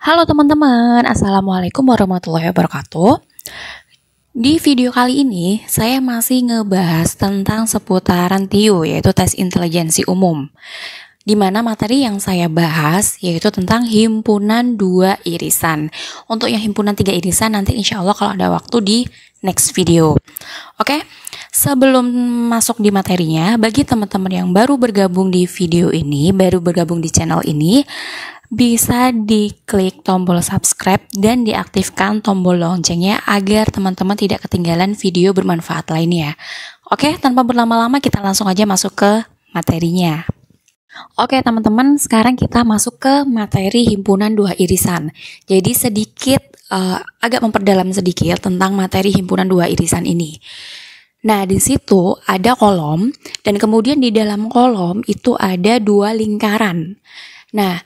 Halo teman-teman, Assalamualaikum warahmatullahi wabarakatuh. Di video kali ini, saya masih ngebahas tentang seputaran TIU, yaitu tes intelijensi umum. Di mana materi yang saya bahas yaitu tentang himpunan 2 irisan. Untuk yang himpunan 3 irisan nanti insya Allah kalau ada waktu di next video. Oke, sebelum masuk di materinya, bagi teman-teman yang baru bergabung di video ini, baru bergabung di channel ini, bisa diklik tombol subscribe dan diaktifkan tombol loncengnya agar teman-teman tidak ketinggalan video bermanfaat lainnya. Oke, tanpa berlama-lama kita langsung aja masuk ke materinya. Oke teman-teman, sekarang kita masuk ke materi himpunan 2 irisan. Jadi sedikit agak memperdalam sedikit tentang materi himpunan 2 irisan ini. Nah, di situ ada kolom dan kemudian di dalam kolom itu ada 2 lingkaran. Nah,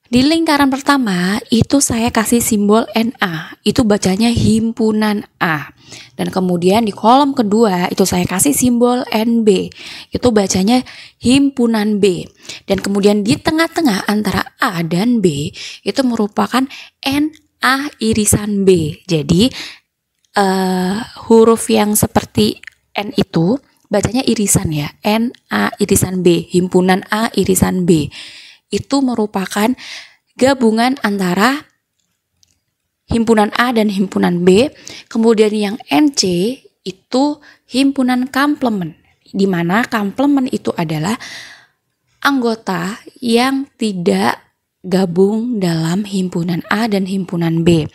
di lingkaran pertama itu saya kasih simbol NA, itu bacanya himpunan A. Dan kemudian di kolom kedua itu saya kasih simbol NB, itu bacanya himpunan B. Dan kemudian di tengah-tengah antara A dan B itu merupakan NA irisan B. Jadi huruf yang seperti N itu bacanya irisan ya, NA irisan B, himpunan A irisan B. Itu merupakan gabungan antara himpunan A dan himpunan B. Kemudian yang NC itu himpunan komplement, di mana komplement itu adalah anggota yang tidak gabung dalam himpunan A dan himpunan B.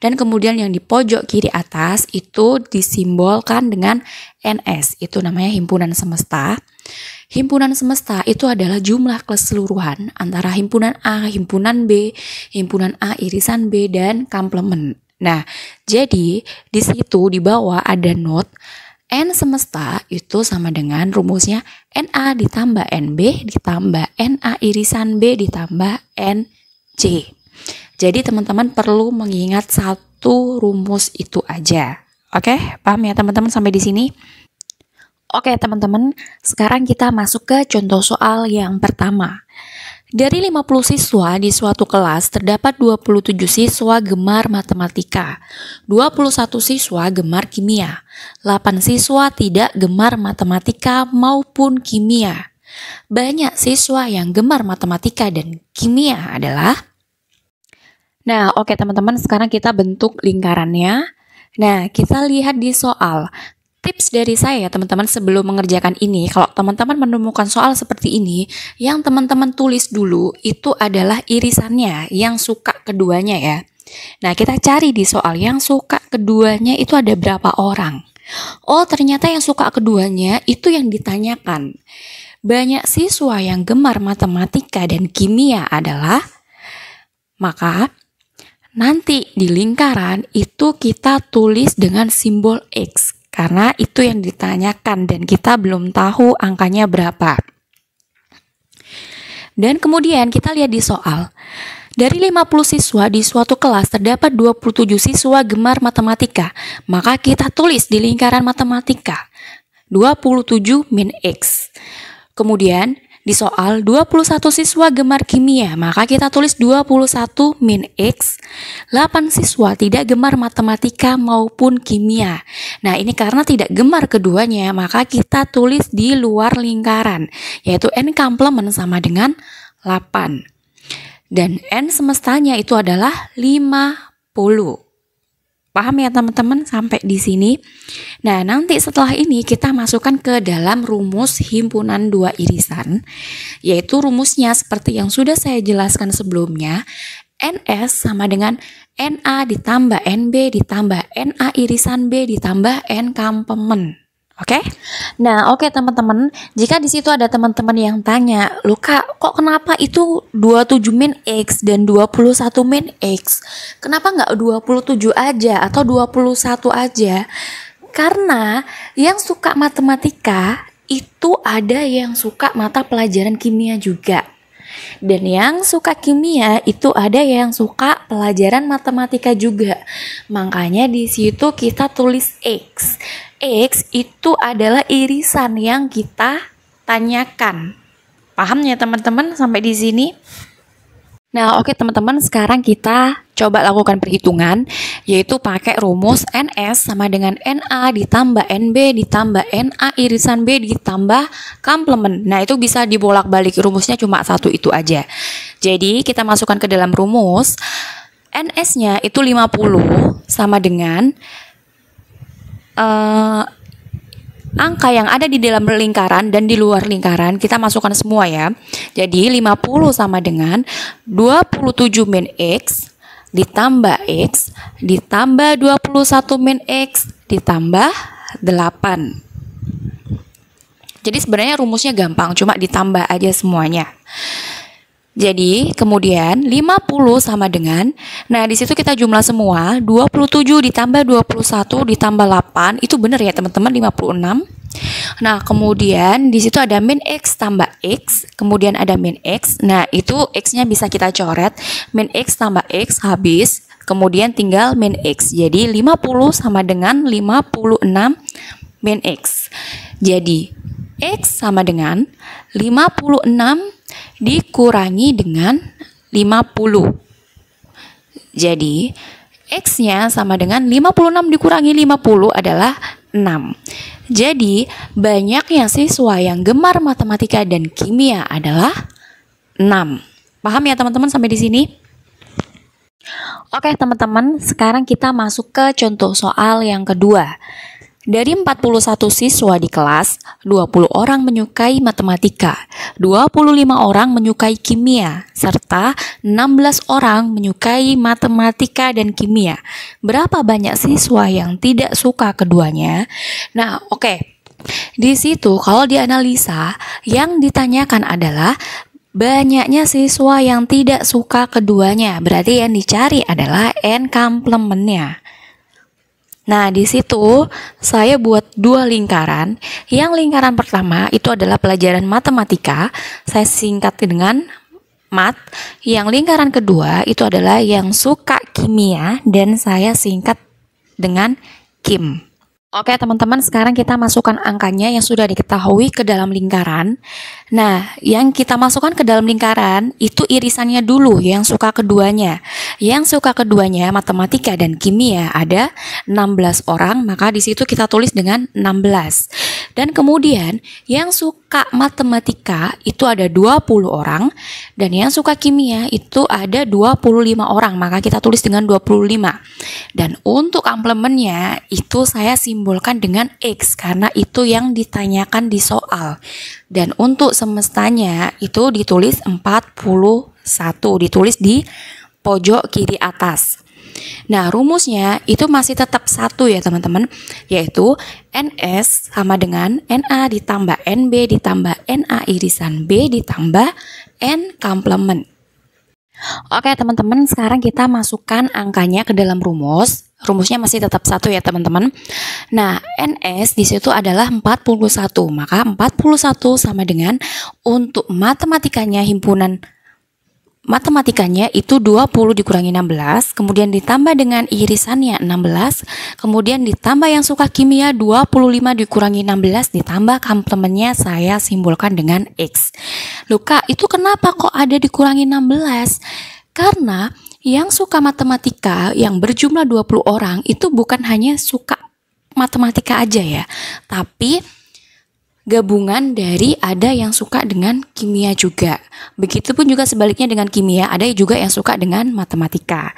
Dan kemudian yang di pojok kiri atas itu disimbolkan dengan NS, itu namanya himpunan semesta. Himpunan semesta itu adalah jumlah keseluruhan antara himpunan A, himpunan B, himpunan A irisan B, dan komplement. Nah, jadi di situ di bawah ada note N semesta itu sama dengan rumusnya NA ditambah NB ditambah NA irisan B ditambah NC. Jadi teman-teman perlu mengingat satu rumus itu aja. Oke, paham ya teman-teman sampai di sini? Oke teman-teman, sekarang kita masuk ke contoh soal yang pertama. Dari 50 siswa di suatu kelas terdapat 27 siswa gemar matematika, 21 siswa gemar kimia, 8 siswa tidak gemar matematika maupun kimia. Banyak siswa yang gemar matematika dan kimia adalah... Nah, oke teman-teman, sekarang kita bentuk lingkarannya. Nah, kita lihat di soal. Tips dari saya teman-teman sebelum mengerjakan ini, kalau teman-teman menemukan soal seperti ini, yang teman-teman tulis dulu itu adalah irisannya, yang suka keduanya ya. Nah, kita cari di soal yang suka keduanya itu ada berapa orang. Oh, ternyata yang suka keduanya itu yang ditanyakan. Banyak siswa yang gemar matematika dan kimia adalah, maka nanti di lingkaran itu kita tulis dengan simbol X. Karena itu yang ditanyakan dan kita belum tahu angkanya berapa. Dan kemudian kita lihat di soal. Dari 50 siswa di suatu kelas terdapat 27 siswa gemar matematika. Maka kita tulis di lingkaran matematika 27 min X. Kemudian di soal 21 siswa gemar kimia, maka kita tulis 21 min X. 8 siswa tidak gemar matematika maupun kimia. Nah, ini karena tidak gemar keduanya, maka kita tulis di luar lingkaran, yaitu N komplement sama dengan 8. Dan N semestanya itu adalah 50. Paham ya teman-teman sampai di sini? Nah, nanti setelah ini kita masukkan ke dalam rumus himpunan 2 irisan, yaitu rumusnya seperti yang sudah saya jelaskan sebelumnya. NS sama dengan NA ditambah NB ditambah NA irisan B ditambah N komplement. Oke? Nah, oke teman-teman, jika di situ ada teman-teman yang tanya, "Loh Kak, kok kenapa itu 27 min X dan 21 min X? Kenapa nggak 27 aja atau 21 aja?" Karena yang suka matematika itu ada yang suka mata pelajaran kimia juga. Dan yang suka kimia itu ada yang suka pelajaran matematika juga. Makanya di situ kita tulis X. X itu adalah irisan yang kita tanyakan. Paham ya teman-teman sampai di sini? Nah, oke teman-teman, sekarang kita coba lakukan perhitungan, yaitu pakai rumus NS sama dengan NA ditambah NB ditambah NA irisan B ditambah komplement. Nah, itu bisa dibolak-balik, rumusnya cuma satu itu aja. Jadi, kita masukkan ke dalam rumus, NS-nya itu 50 sama dengan angka yang ada di dalam lingkaran dan di luar lingkaran kita masukkan semua ya. Jadi 50 sama dengan 27 min X ditambah X ditambah 21 min X ditambah 8. Jadi sebenarnya rumusnya gampang, cuma ditambah aja semuanya. Jadi, kemudian 50 sama dengan, nah di situ kita jumlah semua, 27 ditambah 21 ditambah 8, itu benar ya teman-teman, 56. Nah, kemudian di situ ada min X tambah X, kemudian ada min X. Nah, itu X-nya bisa kita coret, min X tambah X habis, kemudian tinggal min X. Jadi, 50 sama dengan 56 min X. Jadi, X sama dengan 56 dikurangi dengan 50. Jadi, X-nya sama dengan 56 dikurangi 50 adalah 6. Jadi, banyaknya siswa yang gemar matematika dan kimia adalah 6. Paham ya teman-teman sampai di sini? Oke teman-teman, sekarang kita masuk ke contoh soal yang kedua. Dari 41 siswa di kelas, 20 orang menyukai matematika, 25 orang menyukai kimia, serta 16 orang menyukai matematika dan kimia. Berapa banyak siswa yang tidak suka keduanya? Nah, oke. Di situ kalau dianalisa, yang ditanyakan adalah banyaknya siswa yang tidak suka keduanya. Berarti yang dicari adalah N komplementnya. Nah, di situ saya buat dua lingkaran. Yang lingkaran pertama itu adalah pelajaran matematika. Saya singkat dengan mat. Yang lingkaran kedua itu adalah yang suka kimia dan saya singkat dengan kim. Oke teman-teman, sekarang kita masukkan angkanya yang sudah diketahui ke dalam lingkaran. Nah, yang kita masukkan ke dalam lingkaran itu irisannya dulu yang suka keduanya. Yang suka keduanya matematika dan kimia ada 16 orang, maka di situ kita tulis dengan 16. Dan kemudian yang suka matematika itu ada 20 orang dan yang suka kimia itu ada 25 orang, maka kita tulis dengan 25. Dan untuk komplementnya itu saya simbolkan dengan X karena itu yang ditanyakan di soal. Dan untuk semestanya itu ditulis 41, ditulis di pojok kiri atas. Nah, rumusnya itu masih tetap satu ya teman-teman, yaitu NS sama dengan NA ditambah NB ditambah NA irisan B ditambah N komplement. Oke teman-teman, sekarang kita masukkan angkanya ke dalam rumus. Rumusnya masih tetap satu ya teman-teman. Nah, NS di situ adalah 41. Maka 41 sama dengan untuk matematikanya, himpunan matematikanya itu 20 dikurangi 16, kemudian ditambah dengan irisannya 16, kemudian ditambah yang suka kimia 25 dikurangi 16, ditambah komplementnya saya simbolkan dengan X. Loh Kak, itu kenapa kok ada dikurangi 16? Karena yang suka matematika yang berjumlah 20 orang itu bukan hanya suka matematika aja ya, tapi gabungan dari ada yang suka dengan kimia juga. Begitupun juga sebaliknya dengan kimia, ada juga yang suka dengan matematika.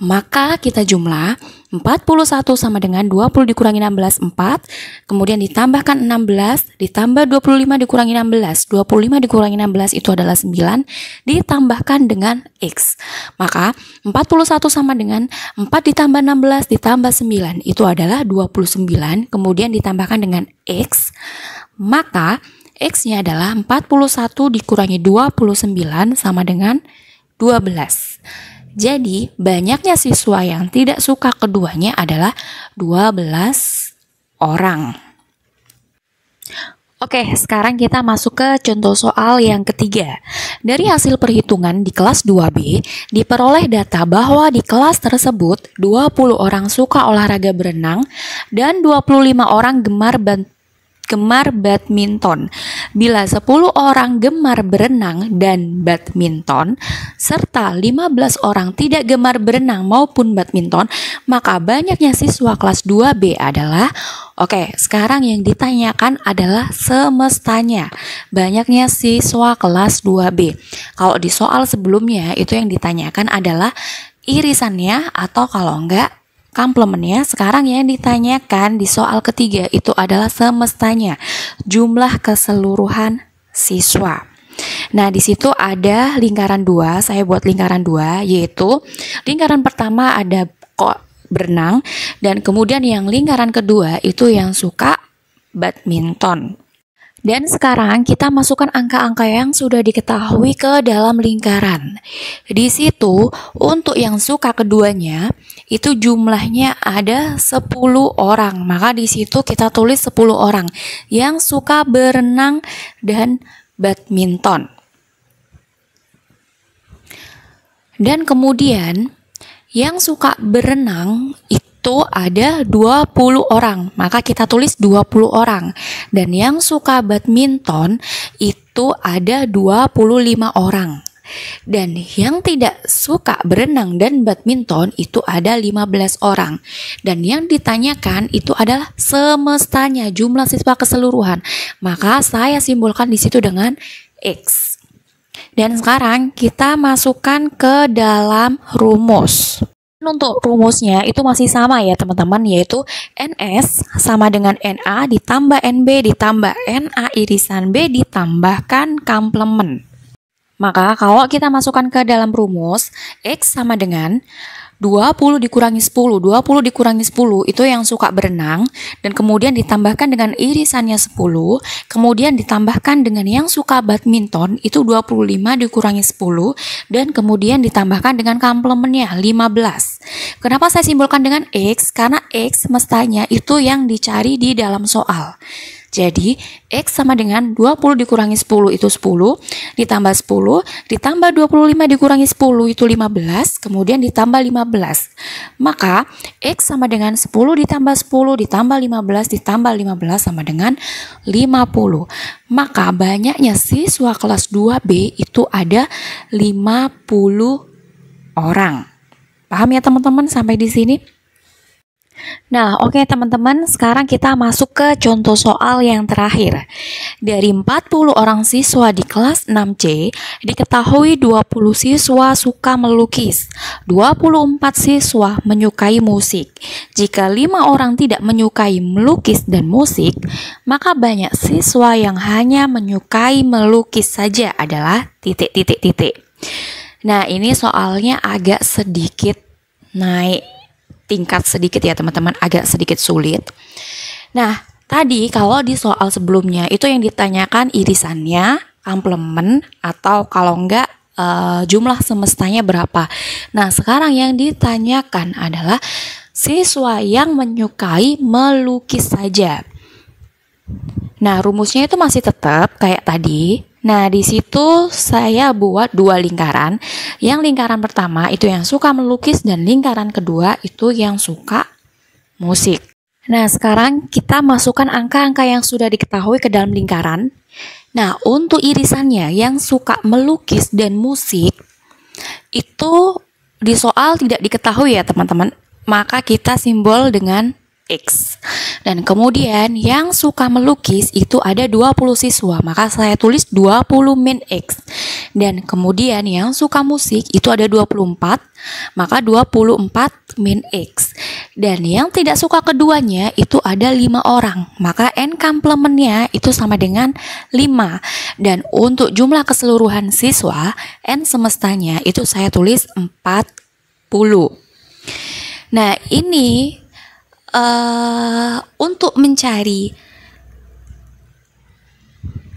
Maka kita jumlah 41 sama dengan 20 dikurangi 16, 4. Kemudian ditambahkan 16, ditambah 25 dikurangi 16. 25 dikurangi 16 itu adalah 9, ditambahkan dengan X. Maka 41 sama dengan 4 ditambah 16 ditambah 9, itu adalah 29. Kemudian ditambahkan dengan X. Maka X-nya adalah 41 dikurangi 29 sama dengan 12. Jadi banyaknya siswa yang tidak suka keduanya adalah 12 orang. Oke, sekarang kita masuk ke contoh soal yang ketiga. Dari hasil perhitungan di kelas 2B, diperoleh data bahwa di kelas tersebut 20 orang suka olahraga berenang dan 25 orang gemar badminton. Bila 10 orang gemar berenang dan badminton, serta 15 orang tidak gemar berenang maupun badminton, maka banyaknya siswa kelas 2B adalah, oke, sekarang yang ditanyakan adalah semestanya. Banyaknya siswa kelas 2B. Kalau di soal sebelumnya itu yang ditanyakan adalah irisannya atau kalau enggak komplemennya. Sekarang yang ditanyakan di soal ketiga itu adalah semestanya, jumlah keseluruhan siswa. Nah, di situ ada lingkaran 2, saya buat lingkaran 2, yaitu lingkaran pertama ada kok berenang, dan kemudian yang lingkaran kedua itu yang suka badminton. Dan sekarang kita masukkan angka-angka yang sudah diketahui ke dalam lingkaran. Di situ untuk yang suka keduanya itu jumlahnya ada 10 orang. Maka di situ kita tulis 10 orang yang suka berenang dan badminton. Dan kemudian yang suka berenang itu ada 20 orang, maka kita tulis 20 orang. Dan yang suka badminton itu ada 25 orang. Dan yang tidak suka berenang dan badminton itu ada 15 orang. Dan yang ditanyakan itu adalah semestanya, jumlah siswa keseluruhan. Maka saya simbolkan di situ dengan X. Dan sekarang kita masukkan ke dalam rumus. Untuk rumusnya itu masih sama ya teman-teman, yaitu NS sama dengan NA ditambah NB ditambah NA irisan B ditambahkan komplement. Maka kalau kita masukkan ke dalam rumus, X sama dengan 20 dikurangi 10, 20 dikurangi 10 itu yang suka berenang, dan kemudian ditambahkan dengan irisannya 10, kemudian ditambahkan dengan yang suka badminton itu 25 dikurangi 10, dan kemudian ditambahkan dengan komplemennya 15. Kenapa saya simbolkan dengan X? Karena X semestanya itu yang dicari di dalam soal. Jadi, X sama dengan 20 dikurangi 10 itu 10, ditambah 10, ditambah 25 dikurangi 10 itu 15, kemudian ditambah 15. Maka, X sama dengan 10 ditambah 10, ditambah 15, ditambah 15 sama dengan 50. Maka, banyaknya siswa kelas 2B itu ada 50 orang. Paham ya teman-teman sampai di sini? Nah, oke teman-teman, sekarang kita masuk ke contoh soal yang terakhir. Dari 40 orang siswa di kelas 6C, diketahui 20 siswa suka melukis, 24 siswa menyukai musik. Jika 5 orang tidak menyukai melukis dan musik, maka banyak siswa yang hanya menyukai melukis saja adalah titik-titik-titik. Nah, ini soalnya agak sedikit naik tingkat sedikit ya teman-teman, agak sedikit sulit. Nah, tadi kalau di soal sebelumnya itu yang ditanyakan irisannya, komplement, atau kalau enggak jumlah semestanya berapa. Nah, sekarang yang ditanyakan adalah siswa yang menyukai melukis saja. Nah, rumusnya itu masih tetap kayak tadi. Nah, di situ saya buat 2 lingkaran. Yang lingkaran pertama itu yang suka melukis dan lingkaran kedua itu yang suka musik. Nah, sekarang kita masukkan angka-angka yang sudah diketahui ke dalam lingkaran. Nah, untuk irisannya yang suka melukis dan musik itu di soal tidak diketahui ya teman-teman. Maka kita simbol dengan X. Dan kemudian yang suka melukis itu ada 20 siswa, maka saya tulis 20 min X. Dan kemudian yang suka musik itu ada 24, maka 24 min X. Dan yang tidak suka keduanya itu ada 5 orang, maka N komplementnya itu sama dengan 5. Dan untuk jumlah keseluruhan siswa, N semestanya itu saya tulis 40. Nah, ini untuk mencari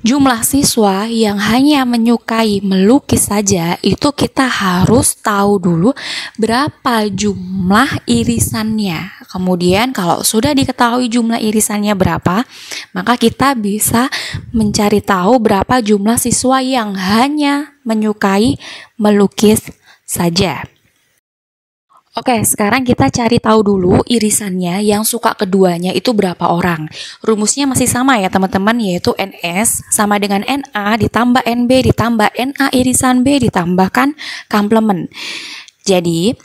jumlah siswa yang hanya menyukai melukis saja, itu kita harus tahu dulu berapa jumlah irisannya. Kemudian kalau sudah diketahui jumlah irisannya berapa, maka kita bisa mencari tahu berapa jumlah siswa yang hanya menyukai melukis saja. Oke, sekarang kita cari tahu dulu irisannya yang suka keduanya itu berapa orang. Rumusnya masih sama ya teman-teman, yaitu NS sama dengan NA ditambah NB ditambah NA irisan B ditambahkan komplement. Jadi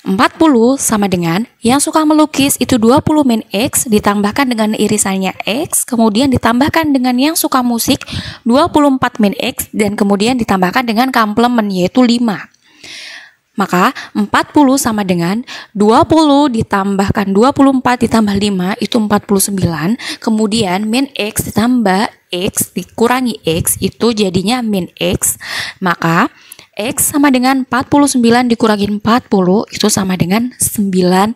40 sama dengan yang suka melukis itu 20 min X ditambahkan dengan irisannya X, kemudian ditambahkan dengan yang suka musik 24 min X dan kemudian ditambahkan dengan komplement yaitu 5. Maka 40 sama dengan 20 ditambahkan 24 ditambah 5 itu 49. Kemudian min X ditambah X dikurangi X itu jadinya min X. Maka X sama dengan 49 dikurangi 40 itu sama dengan 9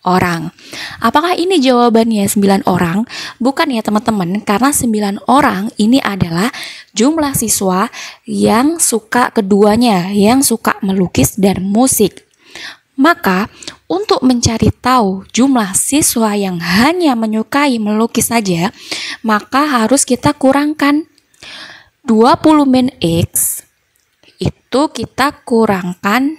orang. Apakah ini jawabannya 9 orang? Bukan ya teman-teman, karena 9 orang ini adalah jumlah siswa yang suka keduanya, yang suka melukis dan musik. Maka, untuk mencari tahu jumlah siswa yang hanya menyukai melukis saja, maka harus kita kurangkan 20 min X itu kita kurangkan,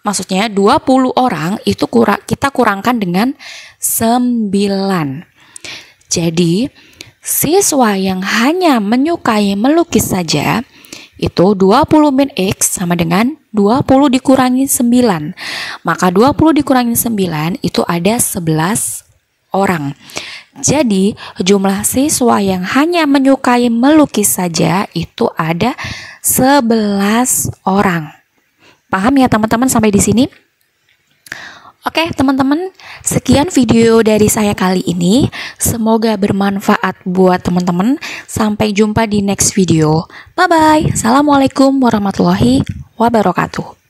maksudnya 20 orang itu kita kurangkan dengan 9. Jadi, siswa yang hanya menyukai melukis saja itu 20 min X sama dengan 20 dikurangi 9. Maka 20 dikurangi 9 itu ada 11 orang. Jadi, jumlah siswa yang hanya menyukai melukis saja itu ada 11 orang. Paham ya teman-teman sampai di sini? Oke teman-teman, sekian video dari saya kali ini. Semoga bermanfaat buat teman-teman. Sampai jumpa di next video. Bye-bye. Assalamualaikum warahmatullahi wabarakatuh.